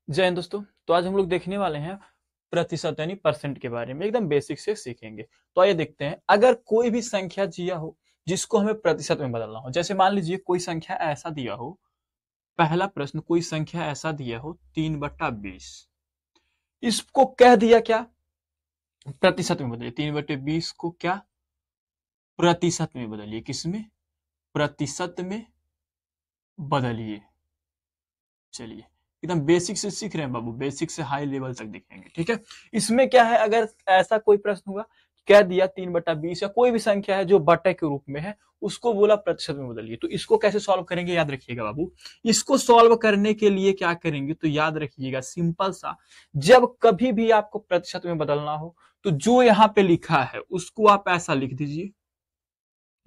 जय हिंद दोस्तों। तो आज हम लोग देखने वाले हैं प्रतिशत यानी परसेंट के बारे में, एकदम बेसिक से सीखेंगे। तो आइए देखते हैं, अगर कोई भी संख्या दिया हो जिसको हमें प्रतिशत में बदलना हो, जैसे मान लीजिए कोई संख्या ऐसा दिया हो। पहला प्रश्न, कोई संख्या ऐसा दिया हो 3/20, इसको कह दिया क्या, प्रतिशत में बदलिए। 3/20 को क्या, प्रतिशत में बदलिए। किसमें, प्रतिशत में बदलिए। चलिए, एकदम बेसिक से सीख रहे हैं बाबू, बेसिक से हाई लेवल तक दिखेंगे, ठीक है। इसमें क्या है, अगर ऐसा कोई प्रश्न होगा, कह दिया 3/20 या कोई भी संख्या है जो बटे के रूप में है, उसको बोला प्रतिशत में बदलिए। तो इसको कैसे सॉल्व करेंगे, याद रखिएगा बाबू। इसको सॉल्व करने के लिए क्या करेंगे, तो याद रखिएगा सिंपल सा, जब कभी भी आपको प्रतिशत में बदलना हो तो जो यहाँ पे लिखा है उसको आप ऐसा लिख दीजिए।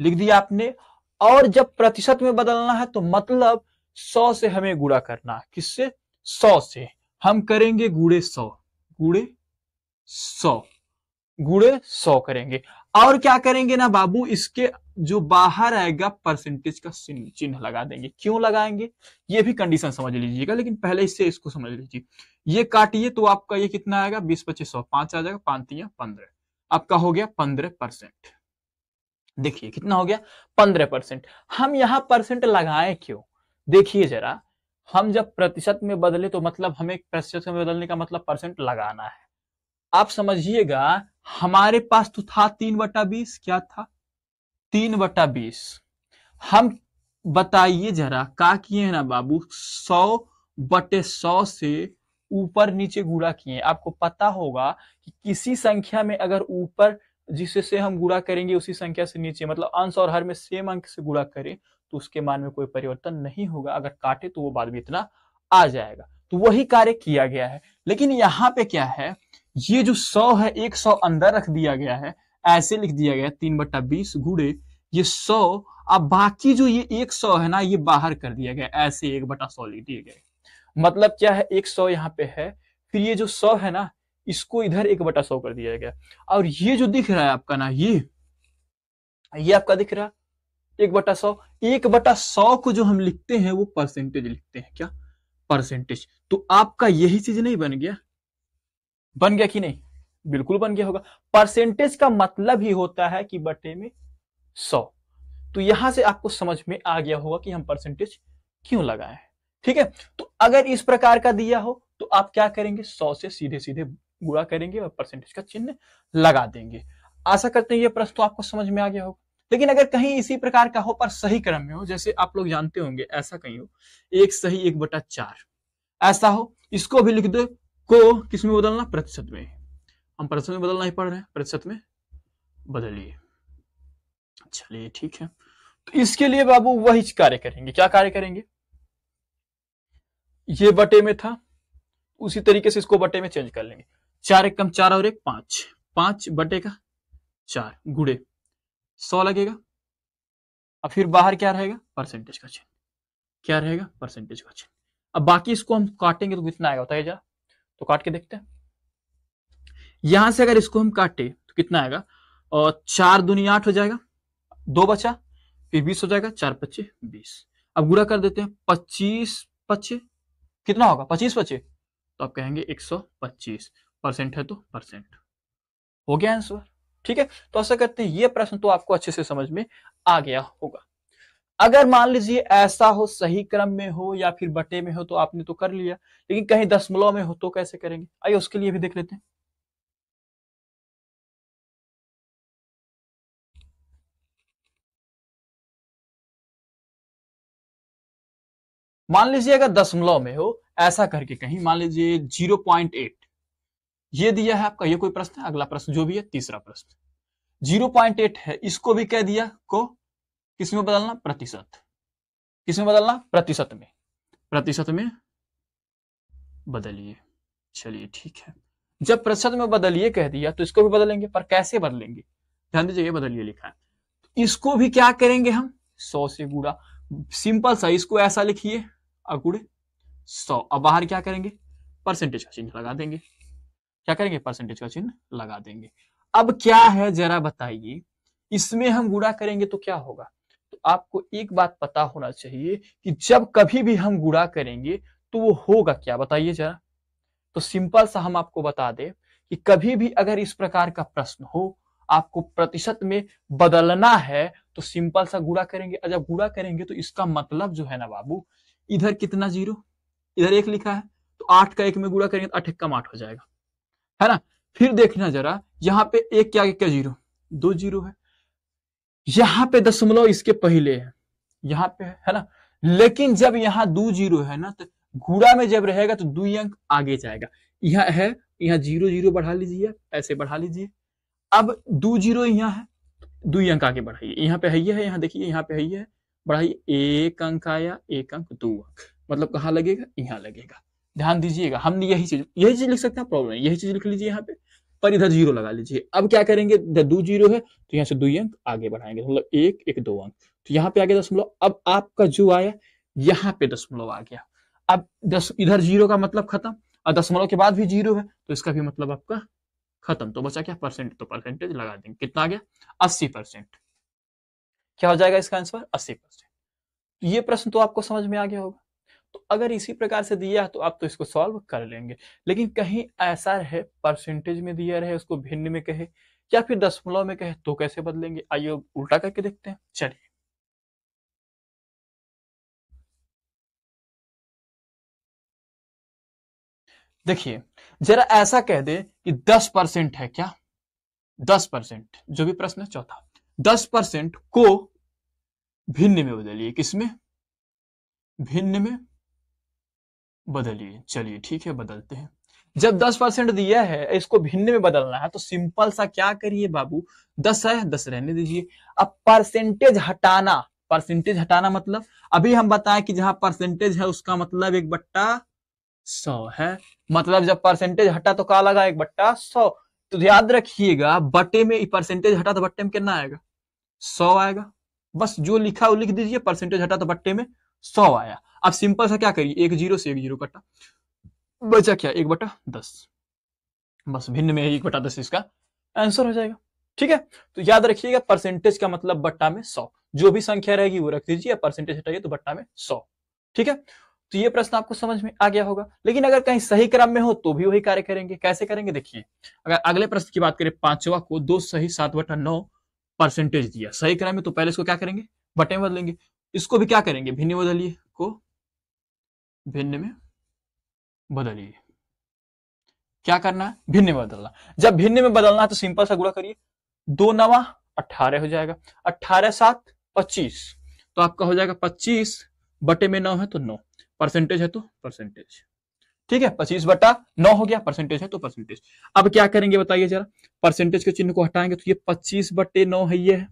लिख दिया आपने। और जब प्रतिशत में बदलना है तो मतलब 100 से हमें गुणा करना है। किससे, 100 से। हम करेंगे गुणे 100, गुणे 100, गुणे 100 करेंगे। और क्या करेंगे ना बाबू, इसके जो बाहर आएगा परसेंटेज का चिन्ह लगा देंगे। क्यों लगाएंगे, ये भी कंडीशन समझ लीजिएगा, लेकिन पहले इससे इसको समझ लीजिए। ये काटिए तो आपका ये कितना आएगा, 20/25 100, 5 आ जाएगा, 5×3 = 15। आपका हो गया 15%। देखिए कितना हो गया, 15%। हम यहां परसेंट लगाएं क्यों, देखिए जरा। हम जब प्रतिशत में बदले तो मतलब हमें प्रतिशत में बदलने का मतलब परसेंट लगाना है। आप समझिएगा, हमारे पास तो था 3/20, क्या था, 3/20। हम बताइए जरा, क्या किए हैं ना बाबू, 100/100 से ऊपर नीचे गुणा किए। आपको पता होगा कि किसी संख्या में अगर ऊपर जिससे हम गुणा करेंगे उसी संख्या से नीचे, मतलब अंश और हर में सेम अंक से गुणा करें तो उसके मान में कोई परिवर्तन नहीं होगा। अगर काटे तो वो बाद में इतना आ जाएगा। तो वही कार्य किया गया है। लेकिन यहाँ पे क्या है, ये जो 100 है, एक 100 अंदर रख दिया गया है, ऐसे लिख दिया गया 3/20 गुणे ये 100। अब बाकी जो ये 100 है ना, ये बाहर कर दिया गया, ऐसे 1/100 लिख दिए गए। मतलब क्या है, 100 यहाँ पे है, फिर ये जो 100 है ना, इसको इधर 1/100 कर दिया गया। और ये जो दिख रहा है आपका ना, ये आपका दिख रहा 1/100। 1/100 को जो हम लिखते हैं वो परसेंटेज लिखते हैं। क्या, परसेंटेज। तो आपका यही चीज नहीं बन गया, बन गया कि नहीं, बिल्कुल बन गया होगा। परसेंटेज का मतलब ही होता है कि बटे में 100। तो यहां से आपको समझ में आ गया होगा कि हम परसेंटेज क्यों लगाए हैं, ठीक है। तो अगर इस प्रकार का दिया हो तो आप क्या करेंगे, 100 से सीधे सीधे गुणा करेंगे और परसेंटेज का चिन्ह लगा देंगे। आशा करते हैं ये प्रश्न तो आपको समझ में आ गया होगा। लेकिन अगर कहीं इसी प्रकार का हो पर सही क्रम में हो, जैसे आप लोग जानते होंगे ऐसा कहीं हो, 1 सही 1/4 ऐसा हो, इसको भी लिख दो। को किस में बदलना, प्रतिशत में। हम प्रतिशत में बदलना ही पड़ रहे हैं, प्रतिशत में बदलिए। चलिए ठीक है। तो इसके लिए बाबू वही कार्य करेंगे। क्या कार्य करेंगे, ये बटे में था, उसी तरीके से इसको बटे में चेंज कर लेंगे। 4 × 4 और 1 5, 5/4 गुणे 100 लगेगा। अब फिर बाहर क्या रहेगा, परसेंटेज का चिन्ह। क्या रहेगा, परसेंटेज का चिन्ह। अब बाकी इसको हम काटेंगे तो कितना आएगा बताइए जरा, तो काट के देखते हैं। यहां से अगर इसको हम काटे तो कितना आएगा, और 4 दूनी 8 हो जाएगा, 2 बचा, फिर 20 हो जाएगा, 4×5 = 20। अब गुणा कर देते हैं, 25×5 कितना होगा, 25×5 तो आप कहेंगे 125। परसेंट है तो परसेंट हो गया आंसर, ठीक है। तो ऐसा करते हैं, ये प्रश्न तो आपको अच्छे से समझ में आ गया होगा। अगर मान लीजिए ऐसा हो, सही क्रम में हो या फिर बटे में हो तो आपने तो कर लिया, लेकिन कहीं दशमलव में हो तो कैसे करेंगे, आइए उसके लिए भी देख लेते हैं। मान लीजिए अगर दशमलव में हो, ऐसा करके कहीं मान लीजिए 0.8 ये दिया है आपका, ये कोई प्रश्न है, अगला प्रश्न जो भी है, तीसरा प्रश्न 0.8 है, इसको भी कह दिया को किसमें बदलना, प्रतिशत। किसमें बदलना, प्रतिशत में। प्रतिशत में बदलिए। चलिए ठीक है। जब प्रतिशत में बदलिए कह दिया तो इसको भी बदलेंगे, पर कैसे बदलेंगे, ध्यान दीजिए, बदलिए लिखा है। इसको भी क्या करेंगे हम, 100 से गुणा। सिंपल सा, इसको ऐसा लिखिए, गुणे 100। अब बाहर क्या करेंगे, परसेंटेज का चिन्ह लगा देंगे। क्या करेंगे, परसेंटेज का चिन्ह लगा देंगे। अब क्या है जरा बताइए, इसमें हम गुणा करेंगे तो क्या होगा। तो आपको एक बात पता होना चाहिए कि जब कभी भी हम गुणा करेंगे तो वो होगा क्या, बताइए जरा। तो सिंपल सा हम आपको बता दें कि कभी भी अगर इस प्रकार का प्रश्न हो, आपको प्रतिशत में बदलना है, तो सिंपल सा गुणा करेंगे, और जब गुणा करेंगे तो इसका मतलब जो है ना बाबू, इधर कितना जीरो, इधर एक लिखा है, तो 8 का 1 में गुणा करेंगे तो 8 कम 8 हो जाएगा, है ना। फिर देखना जरा, यहाँ पे एक क्या क्या जीरो, 2 जीरो है, यहाँ पे दशमलव इसके पहले है, यहाँ पे है ना। लेकिन जब यहाँ 2 जीरो है ना, तो गुणा में जब रहेगा तो 2 अंक आगे जाएगा, यहाँ है, यहाँ 0 0 बढ़ा लीजिए, ऐसे बढ़ा लीजिए। अब 2 जीरो यहाँ है, 2 अंक आगे बढ़ाइए, यहाँ पे है, यहाँ देखिए, यहाँ पे है, बढ़ाइए, 1 अंक आया, 1 अंक, 2 अंक, मतलब कहाँ लगेगा, यहाँ लगेगा। ध्यान दीजिएगा, हमने यही चीज लिख सकते हैं प्रॉब्लम, यही चीज लिख लीजिए यहाँ पे, पर इधर जीरो लगा लीजिए। अब क्या करेंगे, इधर 2 जीरो है तो यहाँ से 2 अंक आगे बढ़ाएंगे, मतलब 1 1 2 अंक, तो यहाँ पे आ गया दशमलव। अब आपका जो आया, यहाँ पे दशमलव आ गया। अब इधर जीरो का मतलब खत्म, और दशमलव के बाद भी जीरो है, तो इसका भी मतलब आपका खत्म। तो बचा क्या, परसेंट, तो परसेंटेज लगा देंगे, कितना आ गया, 80%। क्या हो जाएगा इसका आंसर, 80%। तो ये प्रश्न तो आपको समझ में आ गया होगा। तो अगर इसी प्रकार से दिया तो आप तो इसको सॉल्व कर लेंगे, लेकिन कहीं ऐसा रहे परसेंटेज में दिया रहे, उसको भिन्न में कहे या फिर दशमलव में कहे, तो कैसे बदलेंगे, आइए उल्टा करके देखते हैं। चलिए, देखिए, जरा ऐसा कह दे कि 10% है, क्या 10%, जो भी प्रश्न है चौथा, 10% को भिन्न में बदलिए, किसमें, भिन्न में बदलिए। चलिए ठीक है, बदलते हैं। जब 10% दिया है, इसको भिन्न में बदलना है, तो सिंपल सा क्या करिए बाबू, 10 है, 10 रहने दीजिए। अब परसेंटेज हटाना, परसेंटेज हटाना मतलब अभी हम बताएं कि जहां परसेंटेज है उसका मतलब 1/100 है, मतलब जब परसेंटेज हटा तो क्या लगा, 1/100। तो याद रखिएगा, बटे में परसेंटेज हटा तो बट्टे में कितना आएगा, 100 आएगा। बस जो लिखा वो लिख दीजिए, परसेंटेज हटा तो बट्टे में 100 आया। अब सिंपल सा क्या करिए, 1 जीरो से 1 जीरो कटा, बचा क्या, 1/10। बस भिन्न में 1/10 इसका आंसर हो जाएगा। ठीक है, तो याद रखिएगा, परसेंटेज का मतलब बट्टा में 100, जो भी संख्या रहेगी वो रख दीजिए, परसेंटेज हटाइए तो बट्टा में 100। ठीक है, तो ये प्रश्न आपको समझ में आ गया होगा। लेकिन अगर कहीं सही क्रम में हो तो भी वही कार्य करेंगे। कैसे करेंगे, देखिए, अगर अगले प्रश्न की बात करें, पांचवा को 2 सही 7/9 परसेंटेज दिया, सही क्रम में, तो पहले इसको क्या करेंगे, बटे में बदलेंगे। इसको भी क्या करेंगे, भिन्न में बदलिए, को भिन्न में बदलिए। क्या करना है, भिन्न में बदलना। जब भिन्न में बदलना है तो सिंपल सा गुणा करिए, 2 9 18 हो जाएगा, 18 7 25, तो आपका हो जाएगा 25 बटे में 9 है तो 9, परसेंटेज है तो परसेंटेज। ठीक है, 25/9 हो गया, परसेंटेज है तो परसेंटेज। अब क्या करेंगे बताइए जरा, परसेंटेज के चिन्ह को हटाएंगे तो ये 25/9 है, ये है।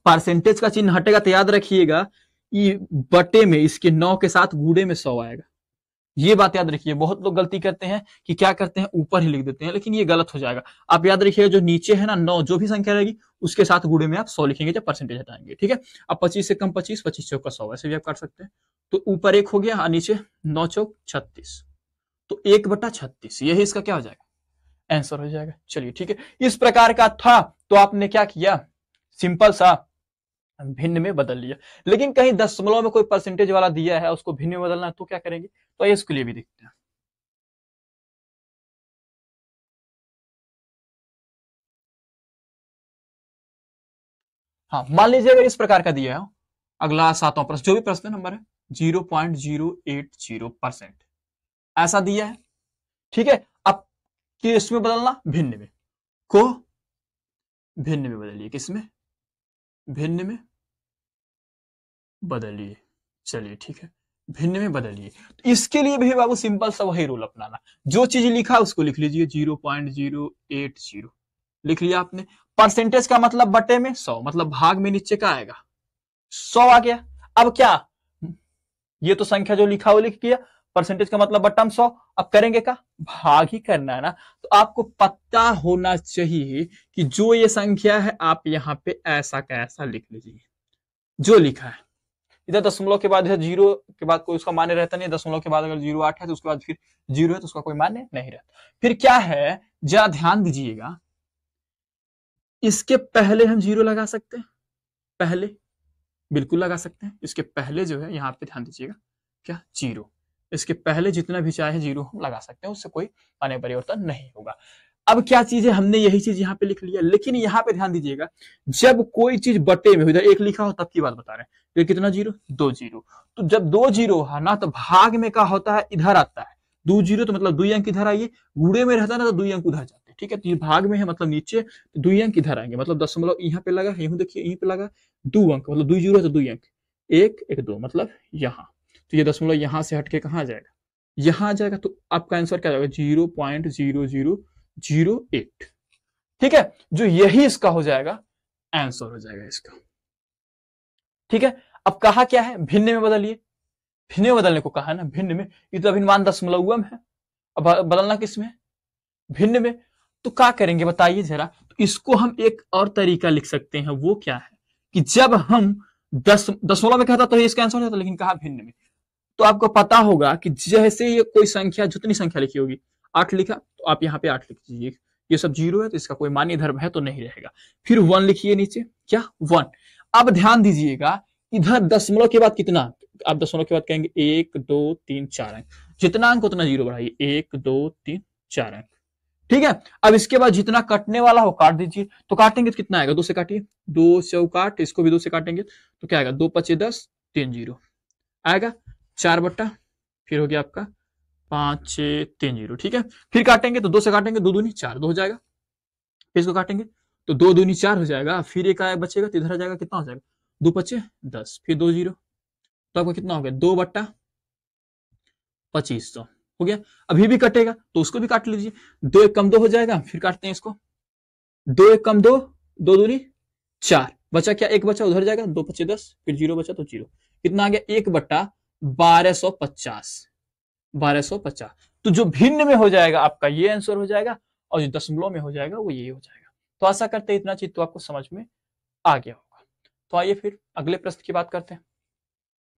परसेंटेज का चिन्ह हटेगा तो याद रखिएगा, ये बटे में इसके 9 के साथ गुणे में 100 आएगा। ये बात याद रखिए, बहुत लोग गलती करते हैं कि क्या करते हैं, ऊपर ही लिख देते हैं, लेकिन ये गलत हो जाएगा। आप याद रखिएगा, जो नीचे है ना 9, जो भी संख्या रहेगी उसके साथ गुणे में आप 100 लिखेंगे जब परसेंटेज हटाएंगे। ठीक है, अब 25 से कम 25, 25 चौका 100, ऐसे भी आप कर सकते हैं। तो ऊपर 1 हो गया और नीचे 9 चौक 36, तो 1/36, यही इसका क्या हो जाएगा, आंसर हो जाएगा। चलिए ठीक है, इस प्रकार का था, तो आपने क्या किया, सिंपल सा भिन्न में बदल लिया। लेकिन कहीं दशमलव में कोई परसेंटेज वाला दिया है, उसको भिन्न में बदलना है, तो क्या करेंगे, तो इसके लिए भी देखते हैं। हाँ, मान लीजिए अगर इस प्रकार का दिया है, अगला 7वां प्रश्न, जो भी प्रश्न नंबर है 0.080%, ऐसा दिया है। ठीक है, अब किसमें बदलना, भिन्न में, को भिन्न में बदलिए, किसमें, भिन्न में बदलिए। चलिए ठीक है, भिन्न में बदलिए। तो इसके लिए भी बाबू सिंपल सा वही रूल अपनाना, जो चीज लिखा उसको लिख लीजिए, 0.080 लिख लिया आपने। परसेंटेज का मतलब बटे में 100, मतलब भाग में नीचे का आएगा 100 आ गया। अब क्या, ये तो संख्या जो लिखा वो लिख किया, परसेंटेज का मतलब बट्टा में 100, अब करेंगे क्या, भाग ही करना है ना। तो आपको पता होना चाहिए कि जो ये संख्या है आप यहाँ पे ऐसा का ऐसा लिख लीजिए, जो लिखा है। इधर दशमलव के बाद, इधर जीरो के बाद कोई उसका मान्य रहता नहीं, दशमलव के बाद अगर 0.8 है तो उसके बाद फिर जीरो है तो उसका कोई मान्य नहीं रहता। फिर क्या है, जरा ध्यान दीजिएगा, इसके पहले हम जीरो लगा सकते हैं, पहले बिल्कुल लगा सकते हैं, इसके पहले जो है यहाँ पे ध्यान दीजिएगा, क्या, जीरो, इसके पहले जितना भी चाहे जीरो हम लगा सकते हैं, उससे कोई अन्य परिवर्तन नहीं होगा। अब क्या चीज है, हमने यही चीज यहाँ पे लिख लिया, लेकिन यहाँ पे ध्यान दीजिएगा, जब कोई चीज बटे में हो, इधर एक लिखा हो तब की बात बता रहे हैं, तो कितना जीरो, 2 जीरो। तो जब 2 जीरो है ना, तो भाग में क्या होता है, इधर आता है 2 जीरो, तो मतलब 2 अंक इधर आइए, गुणे में रहता है ना तो 2 अंक उधर जाते हैं, ठीक है। तो ये भाग में है मतलब नीचे, तो 2 अंक इधर आएंगे, मतलब दशमलव यहाँ पे लगा, यूं देखिए यहीं पे लगा 2 अंक, मतलब 2 जीरो है तो 2 अंक, 1 1 2, मतलब यहाँ। तो ये दशमलव यहाँ से हटके कहाँ आ जाएगा, यहाँ आ जाएगा। तो आपका आंसर क्या जाएगा, 0.0008, ठीक है। जो यही इसका हो जाएगा, आंसर हो जाएगा इसका, ठीक है। अब कहा क्या है, भिन्न में बदलिए, भिन्न में बदलने को कहा है ना, भिन्न में, ये तो अभिमान दशमलव है, अब बदलना किस में, भिन्न में। तो क्या करेंगे बताइए जरा, तो इसको हम एक और तरीका लिख सकते हैं, वो क्या है कि जब हम दशमलव में कहता तो इसका आंसर हो जाता, लेकिन कहा भिन्न में। तो आपको पता होगा कि जैसे ये कोई संख्या, जितनी संख्या लिखी होगी, 8 लिखा तो आप यहाँ पे 8 लिख दीजिए, ये सब जीरो है तो इसका कोई मान्य धर्म है तो नहीं रहेगा। फिर 1 लिखिए नीचे, क्या 1। अब ध्यान दीजिएगा, इधर दशमलव के बाद कितना, आप दशमलव के बाद कहेंगे 1 2 3 4 अंक, जितना अंक उतना जीरो बढ़ाइए, 1 2 3 4 अंक, ठीक है। अब इसके बाद जितना कटने वाला हो काट दीजिए, तो काटेंगे तो कितना आएगा, 2 से काटिए, 2 चौकाट, इसको भी 2 से काटेंगे तो क्या आएगा, 2 पचे 10, 3 जीरो आएगा, 4 बट्टा, फिर हो गया आपका 5 6 3 जीरो, ठीक है। फिर काटेंगे तो 2 से काटेंगे, 2 दूनी 4, 2 हो जाएगा। फिर इसको काटेंगे तो 2 दूनी 4 हो जाएगा, फिर एक आया बचेगा तो इधर आ जाएगा, कितना हो जाएगा, 2 पचे 10, फिर 2 जीरो, तो आपका कितना हो गया, 2 बट्टा 2500 हो गया। अभी भी कटेगा तो उसको भी काट लीजिए, 2 एक कम 2 हो जाएगा, फिर काटते हैं इसको, 2 एक कम 2, 2 दूनी 4, बचा क्या, एक बचा उधर जाएगा, 2 पचे 10, फिर जीरो बचा तो जीरो, कितना आ गया, 1 बट्टा 1250, 1250। तो जो भिन्न में हो जाएगा आपका ये आंसर हो जाएगा, और जो दशमलव में हो जाएगा वो ये हो जाएगा। तो आशा करते हैं इतना चीज तो आपको समझ में आ गया होगा। तो आइए फिर अगले प्रश्न की बात करते हैं।